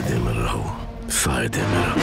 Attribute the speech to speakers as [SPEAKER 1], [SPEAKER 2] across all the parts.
[SPEAKER 1] फायदे में रहो, फायदे में रहो।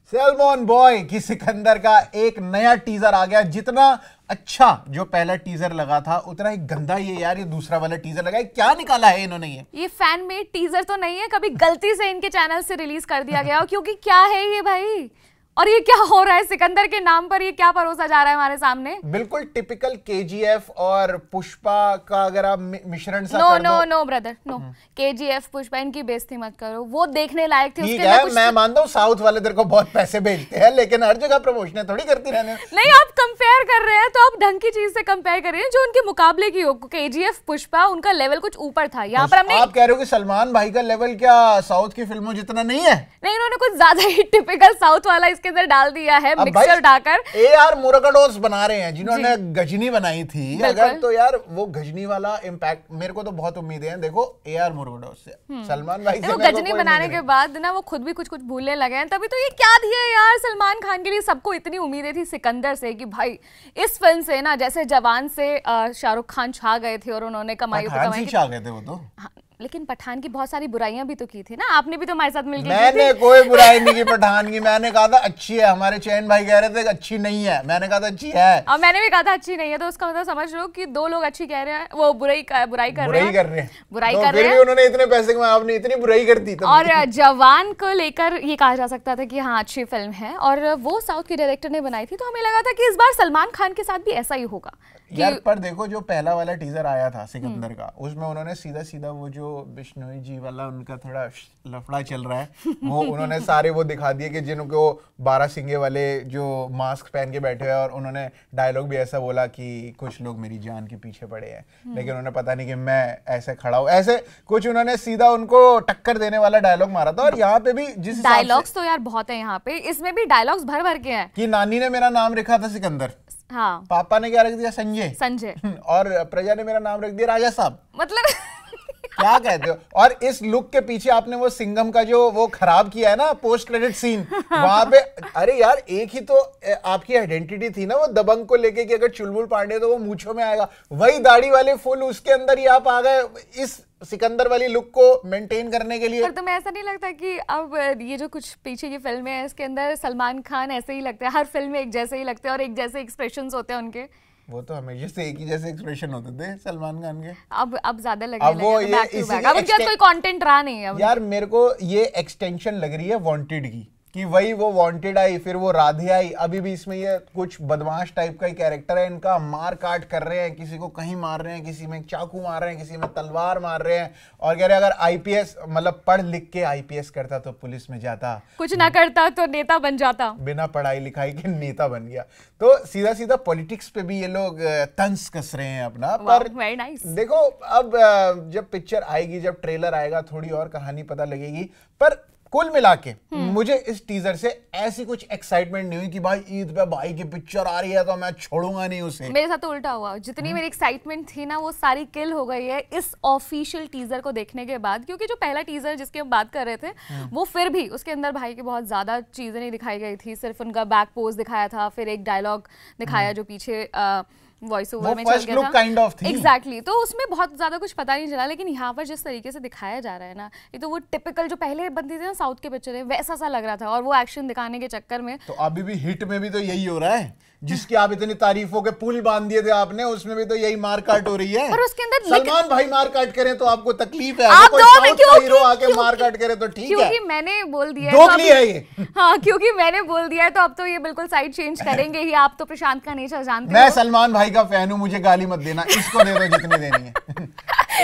[SPEAKER 2] सलमान बॉय की सिकंदर का एक नया टीजर आ गया। जितना अच्छा जो पहला टीजर लगा था उतना ही गंदा यार ये दूसरा वाला टीजर लगा है। क्या निकाला है इन्होंने? ये
[SPEAKER 3] फैन मेड टीजर तो नहीं है, कभी गलती से इनके चैनल से रिलीज कर दिया गया हो, क्योंकि क्या है ये भाई, और ये क्या हो रहा है? सिकंदर के नाम पर ये क्या परोसा जा रहा है हमारे सामने?
[SPEAKER 2] बिल्कुल टिपिकल केजीएफ और पुष्पा का अगर आप मिश्रण सा कर
[SPEAKER 3] नो
[SPEAKER 2] दो।
[SPEAKER 3] No brother no, KGF Pushpa इनकी बेइज्जती मत करो, वो देखने लायक थे।
[SPEAKER 2] ठीक है, मैं मानता हूँ साउथ वाले तेरे को बहुत पैसे भेजते हैं, लेकिन हर जगह प्रमोशन थोड़ी करती रहने।
[SPEAKER 3] नहीं, आप कंपेयर कर रहे हैं तो आप ढंग की चीज से कंपेयर कर रहे हैं जो उनके मुकाबले की हो। केजीएफ पुष्पा उनका लेवल कुछ ऊपर था, यहाँ पर हमने।
[SPEAKER 2] आप कह रहे हो कि सलमान भाई का लेवल क्या साउथ की फिल्मों जितना नहीं है?
[SPEAKER 3] नहीं, उन्होंने कुछ ज्यादा ही टिपिकल साउथ वाला इसके अंदर डाल दिया है, मिक्सचर डालकर।
[SPEAKER 2] AR मुरुगदोस बना रहे हैं जिन्होंने गजनी बनाई थी, अगर तो यार वो गजनी वाला इम्पैक्ट मेरे को तो बहुत उम्मीदें हैं। देखो AR मुरुगदोस से, सलमान भाई से
[SPEAKER 3] गजनी बनाने के बाद ना वो खुद भी कुछ कुछ भूलने लगे हैं। तभी तो ये क्या दिया यार सलमान खान के लिए। सबको इतनी उम्मीदें थी सिकंदर से कि भाई इस फिल्म से ना, जैसे जवान से शाहरुख खान छा गए थे और उन्होंने कमाई
[SPEAKER 2] छा गए थे वो तो।
[SPEAKER 3] लेकिन पठान की बहुत सारी बुराइयां भी तो की थी ना, आपने भी तो हमारे साथ मिलकर।
[SPEAKER 2] मैंने कोई बुराई नहीं की पठान की, मैंने कहा था अच्छी है। हमारे चैन भाई कह रहे थे अच्छी नहीं है, मैंने कहा था अच्छी है।
[SPEAKER 3] और मैंने भी कहा था अच्छी नहीं है, तो उसका मतलब समझ लो कि दो लोग अच्छी कह रहे हैं, वो बुराई कर रहे हैं, बुराई कर रहे हैं।
[SPEAKER 2] उन्होंने इतने पैसे कमाए, आपने इतनी बुराई कर दी।
[SPEAKER 3] और जवान को लेकर ये कहा जा सकता था कि हाँ अच्छी फिल्म है, और वो साउथ के डायरेक्टर ने बनाई थी, तो हमें लगा था कि इस बार सलमान खान के साथ भी ऐसा ही होगा
[SPEAKER 2] यार। पर देखो जो पहला वाला टीजर आया था सिकंदर का, उसमें उन्होंने सीधा सीधा वो जो बिश्नोई जी वाला उनका थोड़ा लफड़ा चल रहा है वो उन्होंने सारे वो दिखा दिए कि जिनको 12 सिंगे वाले जो मास्क पहन के बैठे हैं, और उन्होंने डायलॉग भी ऐसा बोला कि कुछ लोग मेरी जान के पीछे पड़े हैं, लेकिन उन्होंने पता नहीं कि मैं ऐसे खड़ा हूँ, ऐसे कुछ उन्होंने सीधा उनको टक्कर देने वाला डायलॉग मारा था। और यहाँ पे भी जिस
[SPEAKER 3] डायलॉग्स तो यार बहुत है यहाँ पे, इसमें भी डायलॉग्स भर भर के हैं कि
[SPEAKER 2] नानी ने मेरा नाम रखा था सिकंदर,
[SPEAKER 3] हाँ,
[SPEAKER 2] पापा ने क्या रख दिया संजय, और प्रजा ने मेरा नाम रख दिया राजा साहब।
[SPEAKER 3] मतलब
[SPEAKER 2] क्या कहते हो? और इस लुक के पीछे आपने वो सिंघम का जो वो खराब किया है ना पोस्ट क्रेडिट सीन, वहां पे अरे यार एक ही तो आपकी आइडेंटिटी थी ना वो दबंग को लेके कि अगर चुलबुल पांडे तो वो मूंछों में आएगा, वही दाढ़ी वाले फुल उसके अंदर ही आप आ गए इस सिकंदर वाली लुक को मेंटेन करने के लिए।
[SPEAKER 3] पर तुम्हें ऐसा नहीं लगता कि अब ये जो कुछ पीछे की फिल्में हैं इसके अंदर सलमान खान ऐसे ही लगते हैं, हर फिल्म में एक जैसे ही लगते हैं और एक जैसे एक्सप्रेशंस होते हैं उनके?
[SPEAKER 2] वो तो हमेशा से एक ही जैसे एक्सप्रेशन होते थे सलमान खान के।
[SPEAKER 3] अब ज्यादा लगने
[SPEAKER 2] अब वो ये
[SPEAKER 3] अब उनके कोई कंटेंट रहा नहीं है
[SPEAKER 2] यार। मेरे को ये एक्सटेंशन लग रही है वांटेड की, कि वही वो वांटेड आई, फिर वो राधे आई, अभी भी इसमें ये कुछ बदमाश टाइप का ही कैरेक्टर है इनका। मार काट कर रहे हैं, किसी को कहीं मार रहे हैं, किसी में चाकू मार रहे हैं, किसी में तलवार मार रहे हैं, और कह रहे हैं अगर आईपीएस मतलब पढ़ लिख के आईपीएस करता तो पुलिस में जाता,
[SPEAKER 3] कुछ ना करता तो नेता बन जाता,
[SPEAKER 2] बिना पढ़ाई लिखाई के नेता बन गया। तो सीधा सीधा पॉलिटिक्स पे भी ये लोग तंज कस रहे हैं अपना। पर देखो अब जब पिक्चर आएगी, जब ट्रेलर आएगा, थोड़ी और कहानी पता लगेगी। पर कुल मिला के मुझे इस टीजर से ऐसी कुछ एक्साइटमेंट नहीं हुई कि भाई ईद पे भाई की पिक्चर आ रही है तो मैं छोड़ूंगा नहीं उसे।
[SPEAKER 3] मेरे साथ तो उल्टा हुआ, जितनी मेरी एक्साइटमेंट थी ना वो सारी किल हो गई है इस ऑफिशियल टीजर को देखने के बाद। क्योंकि जो पहला टीजर जिसकी हम बात कर रहे थे वो फिर भी उसके अंदर भाई की बहुत ज्यादा चीजें नहीं दिखाई गई थी, सिर्फ उनका बैक पोज दिखाया था, फिर एक डायलॉग दिखाया जो पीछे वॉइस ओवर में चल गया था
[SPEAKER 2] काइंड ऑफ थी।
[SPEAKER 3] एग्जैक्टली, तो उसमें बहुत ज्यादा कुछ पता नहीं चला। लेकिन यहाँ पर जिस तरीके से दिखाया जा रहा है ना, ये तो वो टिपिकल जो पहले बनती थी ना साउथ के पिक्चर है वैसा सा लग रहा था, और वो एक्शन दिखाने के चक्कर में
[SPEAKER 2] तो अभी भी हिट में भी तो यही हो रहा है जिसकी आप इतनी तारीफों के पुल बांध दिए थे आपने, उसमें भी तो यही मार काट हो रही है।
[SPEAKER 3] और उसके अंदर
[SPEAKER 2] सलमान भाई मार काट करें तो आपको तकलीफ है,
[SPEAKER 3] आप
[SPEAKER 2] कोई साउथ का हीरो आके मार काट करे तो ठीक है,
[SPEAKER 3] क्योंकि मैंने बोल दिया
[SPEAKER 2] दोगली है ये।
[SPEAKER 3] हाँ, क्योंकि मैंने बोल दिया है तो अब तो ये बिल्कुल साइड चेंज करेंगे ही। आप तो प्रशांत का नेचर जानते हो।
[SPEAKER 2] मैं सलमान भाई का फैन हूँ, मुझे गाली मत देना, इसको दे दो जितनी देनी है।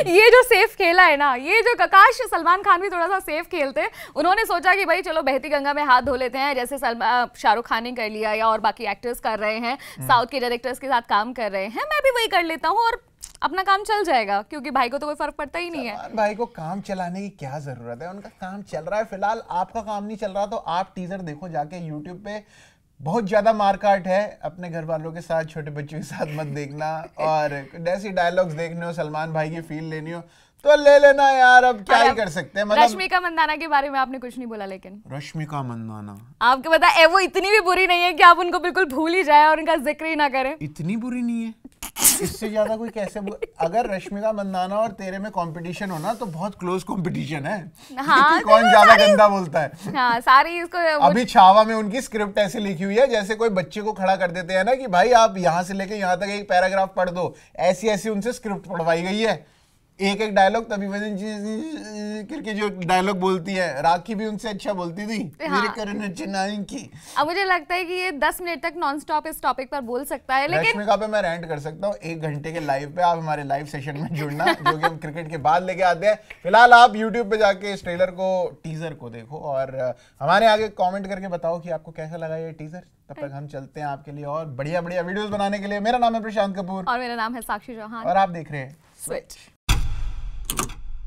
[SPEAKER 3] ये जो सेफ खेला है ना, ये जो काश सलमान खान भी थोड़ा सा सेफ खेलते। उन्होंने सोचा कि भाई चलो बहती गंगा में हाथ धो लेते हैं, जैसे शाहरुख खान ने कर लिया या और बाकी एक्टर्स कर रहे हैं, साउथ के डायरेक्टर्स के साथ काम कर रहे हैं, मैं भी वही कर लेता हूँ और अपना काम चल जाएगा, क्योंकि भाई को तो कोई फर्क पड़ता ही नहीं है।
[SPEAKER 2] भाई को काम चलाने की क्या जरूरत है, उनका काम चल रहा है। फिलहाल आपका काम नहीं चल रहा तो आप टीजर देखो जाके यूट्यूब पे, बहुत ज्यादा मारकाट है, अपने घर वालों के साथ, छोटे बच्चों के साथ मत देखना। और ऐसी डायलॉग्स देखने हो, सलमान भाई की फील लेनी हो तो ले लेना यार, अब क्या ही कर सकते हैं। मतलब
[SPEAKER 3] रश्मिका मंदाना के बारे में आपने कुछ नहीं बोला, लेकिन
[SPEAKER 2] रश्मिका मंदाना
[SPEAKER 3] आपको पता है वो इतनी भी बुरी नहीं है कि आप उनको बिल्कुल भूल ही जाए और उनका जिक्र ही ना करें।
[SPEAKER 2] इतनी बुरी नहीं है। इससे ज्यादा कोई कैसे अगर रश्मिका मंदाना और तेरे में कंपटीशन हो ना तो बहुत क्लोज कंपटीशन है।
[SPEAKER 3] हाँ,
[SPEAKER 2] कौन ज्यादा गंदा बोलता है।
[SPEAKER 3] हाँ, सारी इसको
[SPEAKER 2] अभी छावा में उनकी स्क्रिप्ट ऐसे लिखी हुई है जैसे कोई बच्चे को खड़ा कर देते हैं ना कि भाई आप यहाँ से लेके यहाँ तक एक पैराग्राफ पढ़ दो, ऐसी ऐसी उनसे स्क्रिप्ट पढ़वाई गई है। एक एक डायलॉग तभी वजन करके जो डायलॉग बोलती है, राखी भी उनसे अच्छा बोलती थी।
[SPEAKER 3] हाँ।
[SPEAKER 2] मेरे करण चेन्नई की।
[SPEAKER 3] अब मुझे लगता है कि ये 10 मिनट तक नॉन स्टॉप इस टॉपिक पर बोल सकता है, लेकिन
[SPEAKER 2] रश्मिका पे मैं रेंट कर सकता हूँ 1 घंटे के लाइव पे। आप हमारे लाइव सेशन में जुड़ना, जो कि हम क्रिकेट के बाद लेके आते हैं। फिलहाल आप यूट्यूब पे जाके इस ट्रेलर को, टीजर को देखो और हमारे आगे कमेंट करके बताओ कि आपको कैसा लगा ये टीजर। तब तक हम चलते हैं आपके लिए और बढ़िया बढ़िया वीडियोस बनाने के लिए। मेरा नाम है प्रशांत कपूर
[SPEAKER 3] और मेरा नाम है साक्षी चौहान
[SPEAKER 2] और आप देख रहे हैं
[SPEAKER 3] स्विच।